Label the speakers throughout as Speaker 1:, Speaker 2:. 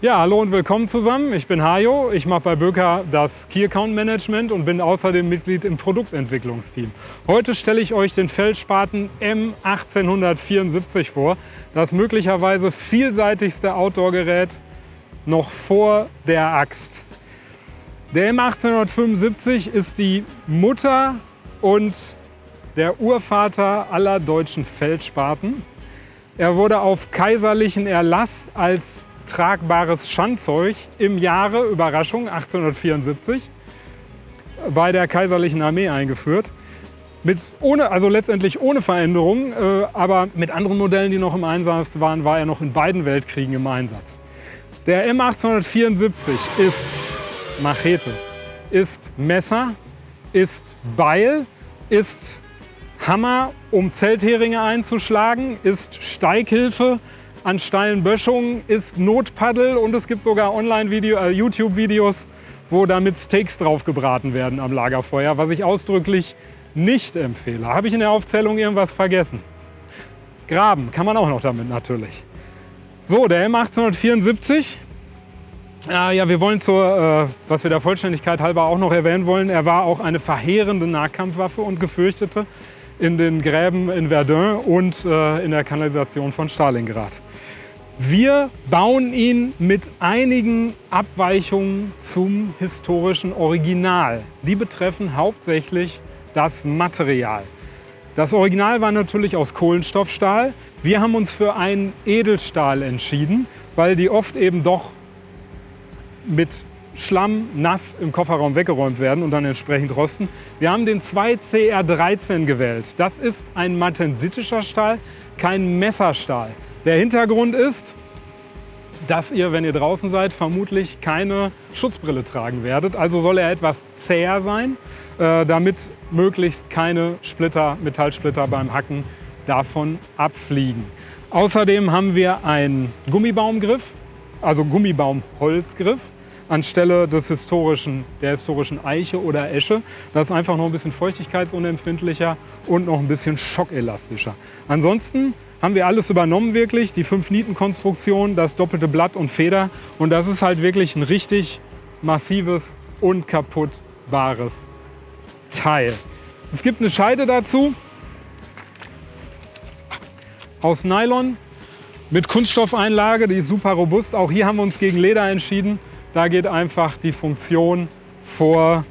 Speaker 1: Ja, hallo und willkommen zusammen. Ich bin Hajo, ich mache bei Böker das Key Account Management und bin außerdem Mitglied im Produktentwicklungsteam. Heute stelle ich euch den Feldspaten M1874 vor, das möglicherweise vielseitigste Outdoor-Gerät noch vor der Axt. Der M1875 ist die Mutter und der Urvater aller deutschen Feldspaten. Er wurde auf kaiserlichen Erlass als tragbares Schandzeug im Jahre, Überraschung, 1874 bei der kaiserlichen Armee eingeführt. Also letztendlich ohne Veränderung, aber mit anderen Modellen, die noch im Einsatz waren, war er noch in beiden Weltkriegen im Einsatz. Der M1874 ist Machete, ist Messer, ist Beil, ist Hammer, um Zeltheringe einzuschlagen, ist Steighilfe an steilen Böschungen, ist Notpaddel und es gibt sogar YouTube-Videos, wo damit Steaks drauf gebraten werden am Lagerfeuer, was ich ausdrücklich nicht empfehle. Habe ich in der Aufzählung irgendwas vergessen? Graben kann man auch noch damit natürlich. So, der M1874. Ja, wir wollen was wir der Vollständigkeit halber auch noch erwähnen wollen, er war auch eine verheerende Nahkampfwaffe und gefürchtete in den Gräben in Verdun und in der Kanalisation von Stalingrad. Wir bauen ihn mit einigen Abweichungen zum historischen Original. Die betreffen hauptsächlich das Material. Das Original war natürlich aus Kohlenstoffstahl. Wir haben uns für einen Edelstahl entschieden, weil die oft eben doch mit Schlamm nass im Kofferraum weggeräumt werden und dann entsprechend rosten. Wir haben den 2CR13 gewählt. Das ist ein magnesitischer Stahl, kein Messerstahl. Der Hintergrund ist, dass ihr, wenn ihr draußen seid, vermutlich keine Schutzbrille tragen werdet. Also soll er etwas zäher sein, damit möglichst keine Metallsplitter beim Hacken davon abfliegen. Außerdem haben wir einen Gummibaumgriff, also Gummibaumholzgriff, anstelle der historischen Eiche oder Esche. Das ist einfach noch ein bisschen feuchtigkeitsunempfindlicher und noch ein bisschen schockelastischer. Ansonsten haben wir alles übernommen wirklich, die 5-Nieten-Konstruktion, das doppelte Blatt und Feder. Und das ist halt wirklich ein richtig massives, unkaputtbares Teil. Es gibt eine Scheide dazu aus Nylon mit Kunststoffeinlage, die ist super robust. Auch hier haben wir uns gegen Leder entschieden. Da geht einfach die Funktion vor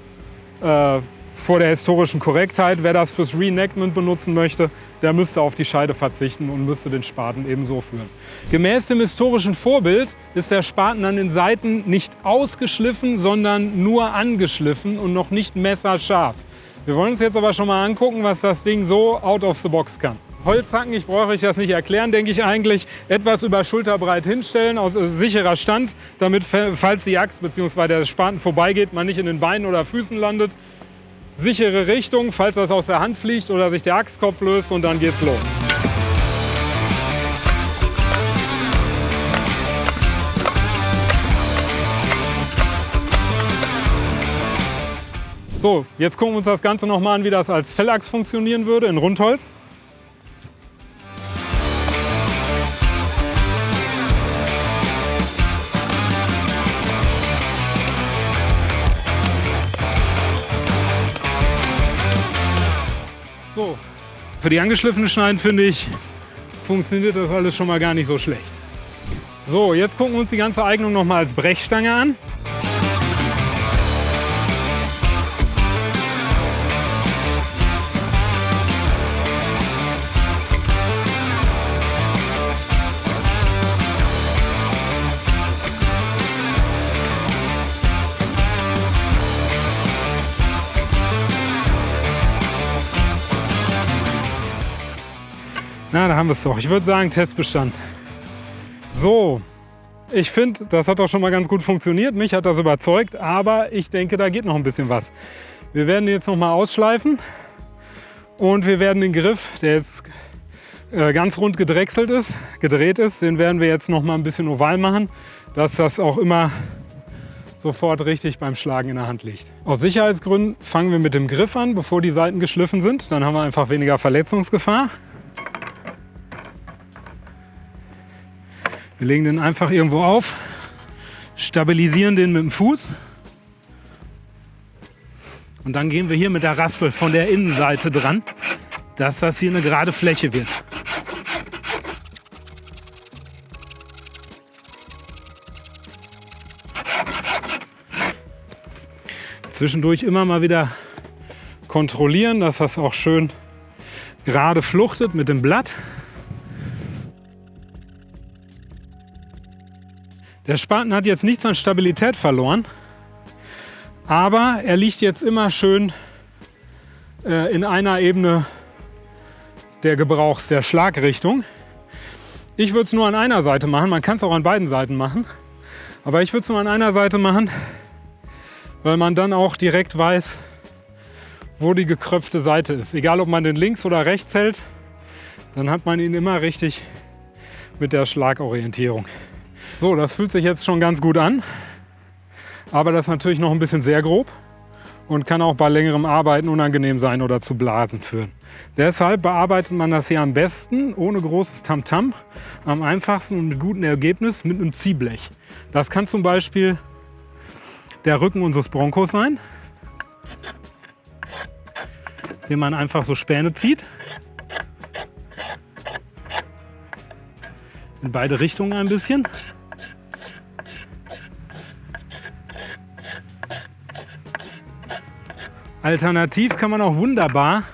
Speaker 1: der historischen Korrektheit. Wer das fürs Reenactment benutzen möchte, der müsste auf die Scheide verzichten und müsste den Spaten eben so führen. Gemäß dem historischen Vorbild ist der Spaten an den Seiten nicht ausgeschliffen, sondern nur angeschliffen und noch nicht messerscharf. Wir wollen uns jetzt aber schon mal angucken, was das Ding so out of the box kann. Holzhacken, ich brauche euch das nicht erklären, denke ich eigentlich, etwas über schulterbreit hinstellen, aus sicherer Stand, damit, falls die Axt bzw. der Spaten vorbeigeht, man nicht in den Beinen oder Füßen landet. Sichere Richtung, falls das aus der Hand fliegt oder sich der Axtkopf löst, und dann geht's los. So, jetzt gucken wir uns das Ganze nochmal an, wie das als Fellachs funktionieren würde in Rundholz. So, für die angeschliffenen Schneiden, finde ich, funktioniert das alles schon mal gar nicht so schlecht. So, jetzt gucken wir uns die ganze Eignung noch mal als Brechstange an. Na, da haben wir es doch. Ich würde sagen, Test bestanden. So, ich finde, das hat doch schon mal ganz gut funktioniert. Mich hat das überzeugt, aber ich denke, da geht noch ein bisschen was. Wir werden den jetzt noch mal ausschleifen und wir werden den Griff, der jetzt ganz rund gedreht ist, den werden wir jetzt noch mal ein bisschen oval machen, dass das auch immer sofort richtig beim Schlagen in der Hand liegt. Aus Sicherheitsgründen fangen wir mit dem Griff an, bevor die Seiten geschliffen sind. Dann haben wir einfach weniger Verletzungsgefahr. Wir legen den einfach irgendwo auf stabilisieren den mit dem Fuß. Und dann gehen wir hier mit der Raspel von der Innenseite dran, dass das hier eine gerade Fläche wird. Zwischendurch immer mal wieder kontrollieren, dass das auch schön gerade fluchtet mit dem Blatt. Der Spaten hat jetzt nichts an Stabilität verloren, aber er liegt jetzt immer schön in einer Ebene der der Schlagrichtung. Ich würde es nur an einer Seite machen, man kann es auch an beiden Seiten machen, aber ich würde es nur an einer Seite machen, weil man dann auch direkt weiß, wo die gekröpfte Seite ist. Egal, ob man den links oder rechts hält, dann hat man ihn immer richtig mit der Schlagorientierung. So, das fühlt sich jetzt schon ganz gut an, aber das ist natürlich noch ein bisschen sehr grob und kann auch bei längerem Arbeiten unangenehm sein oder zu Blasen führen. Deshalb bearbeitet man das hier am besten ohne großes Tamtam, am einfachsten und mit gutem Ergebnis mit einem Ziehblech. Das kann zum Beispiel der Rücken unseres Broncos sein, den man einfach so Späne zieht. In beide Richtungen ein bisschen. Alternativ kann man auch wunderbar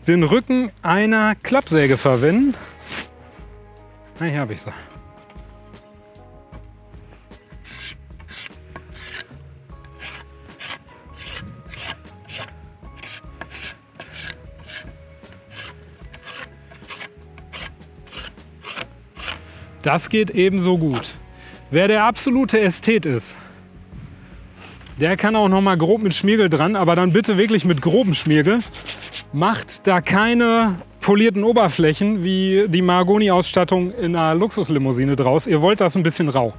Speaker 1: den Rücken einer Klappsäge verwenden. Na, hier habe ich sie. Das geht ebenso gut. Wer der absolute Ästhet ist, der kann auch noch mal grob mit Schmirgel dran, aber dann bitte wirklich mit grobem Schmirgel. Macht da keine polierten Oberflächen wie die Mahagoni-Ausstattung in einer Luxuslimousine draus. Ihr wollt das ein bisschen rau.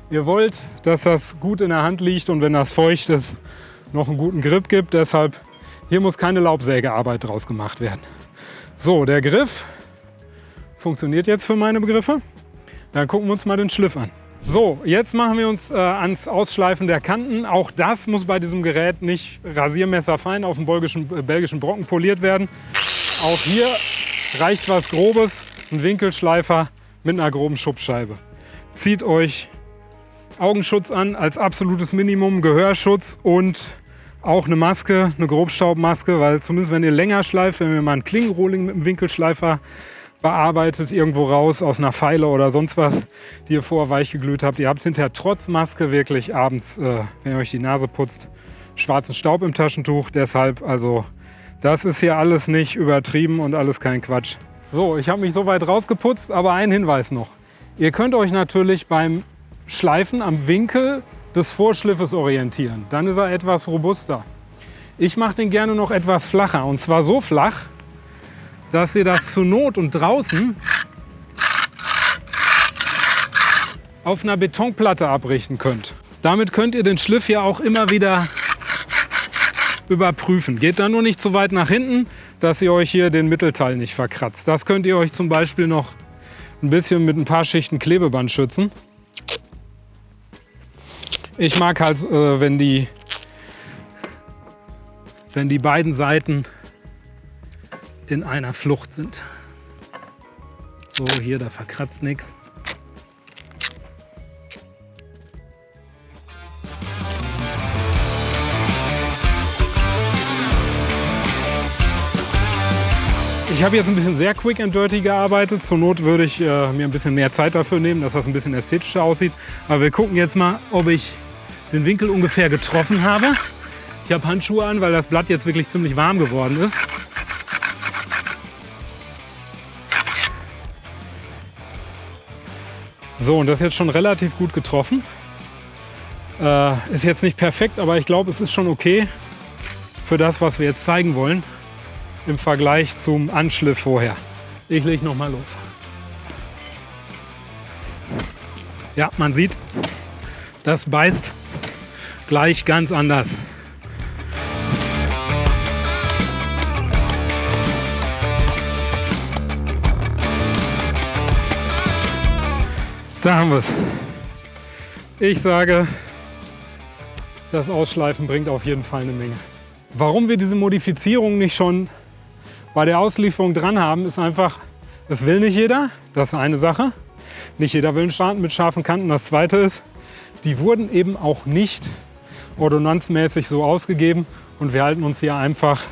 Speaker 1: Ihr wollt, dass das gut in der Hand liegt und wenn das feucht ist, noch einen guten Grip gibt. Deshalb, hier muss keine Laubsägearbeit draus gemacht werden. So, der Griff funktioniert jetzt für meine Begriffe. Dann gucken wir uns mal den Schliff an. So, jetzt machen wir uns ans Ausschleifen der Kanten. Auch das muss bei diesem Gerät nicht rasiermesserfein auf dem belgischen Brocken poliert werden. Auch hier reicht was Grobes, ein Winkelschleifer mit einer groben Schubscheibe. Zieht euch Augenschutz an als absolutes Minimum, Gehörschutz und auch eine Maske, eine Grobstaubmaske, weil zumindest wenn ihr länger schleift, wenn ihr mal einen Klingenrohling mit einem Winkelschleifer bearbeitet, irgendwo raus aus einer Feile oder sonst was, die ihr vorher weich geglüht habt. Ihr habt hinterher trotz Maske wirklich abends, wenn ihr euch die Nase putzt, schwarzen Staub im Taschentuch. Deshalb, also das ist hier alles nicht übertrieben und alles kein Quatsch. So, ich habe mich soweit rausgeputzt, aber ein Hinweis noch. Ihr könnt euch natürlich beim Schleifen am Winkel des Vorschliffes orientieren. Dann ist er etwas robuster. Ich mache den gerne noch etwas flacher und zwar so flach, dass ihr das zur Not und draußen auf einer Betonplatte abrichten könnt. Damit könnt ihr den Schliff hier auch immer wieder überprüfen. Geht dann nur nicht zu weit nach hinten, dass ihr euch hier den Mittelteil nicht verkratzt. Das könnt ihr euch zum Beispiel noch ein bisschen mit ein paar Schichten Klebeband schützen. Ich mag halt, wenn die beiden Seiten in einer Flucht sind. So, hier, da verkratzt nichts. Ich habe jetzt ein bisschen sehr quick and dirty gearbeitet. Zur Not würde ich mir ein bisschen mehr Zeit dafür nehmen, dass das ein bisschen ästhetischer aussieht. Aber wir gucken jetzt mal, ob ich den Winkel ungefähr getroffen habe. Ich habe Handschuhe an, weil das Blatt jetzt wirklich ziemlich warm geworden ist. So, und das ist jetzt schon relativ gut getroffen. Ist jetzt nicht perfekt, aber ich glaube, es ist schon okay für das, was wir jetzt zeigen wollen, im Vergleich zum Anschliff vorher. Ich lege noch mal los. Ja, man sieht, das beißt gleich ganz anders. Da haben wir es. Ich sage, das Ausschleifen bringt auf jeden Fall eine Menge. Warum wir diese Modifizierung nicht schon bei der Auslieferung dran haben, ist einfach, das will nicht jeder. Das ist eine Sache. Nicht jeder will einen Start mit scharfen Kanten. Das zweite ist, die wurden eben auch nicht ordonnanzmäßig so ausgegeben. Und wir halten uns hier einfach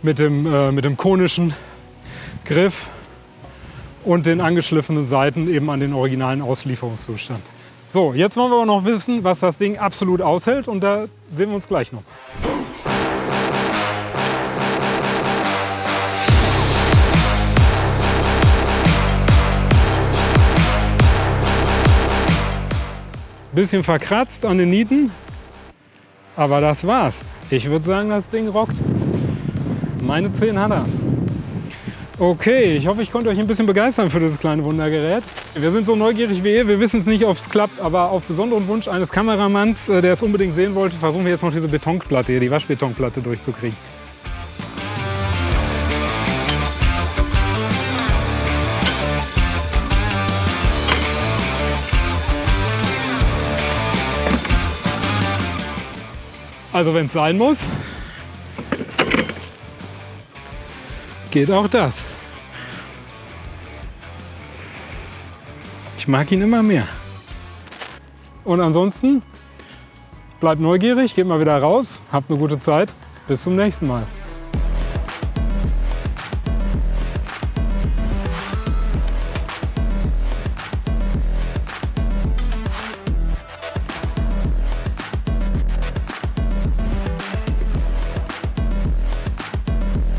Speaker 1: mit dem konischen Griff und den angeschliffenen Seiten eben an den originalen Auslieferungszustand. So, jetzt wollen wir aber noch wissen, was das Ding absolut aushält, und da sehen wir uns gleich noch. Bisschen verkratzt an den Nieten, aber das war's. Ich würde sagen, das Ding rockt. Meine 10 hat er. Okay, ich hoffe, ich konnte euch ein bisschen begeistern für dieses kleine Wundergerät. Wir sind so neugierig wie ihr, wir wissen es nicht, ob es klappt, aber auf besonderen Wunsch eines Kameramanns, der es unbedingt sehen wollte, versuchen wir jetzt noch diese Betonplatte hier, die Waschbetonplatte durchzukriegen. Also wenn es sein muss, geht auch das. Ich mag ihn immer mehr. Und ansonsten bleibt neugierig, geht mal wieder raus, habt eine gute Zeit. Bis zum nächsten Mal.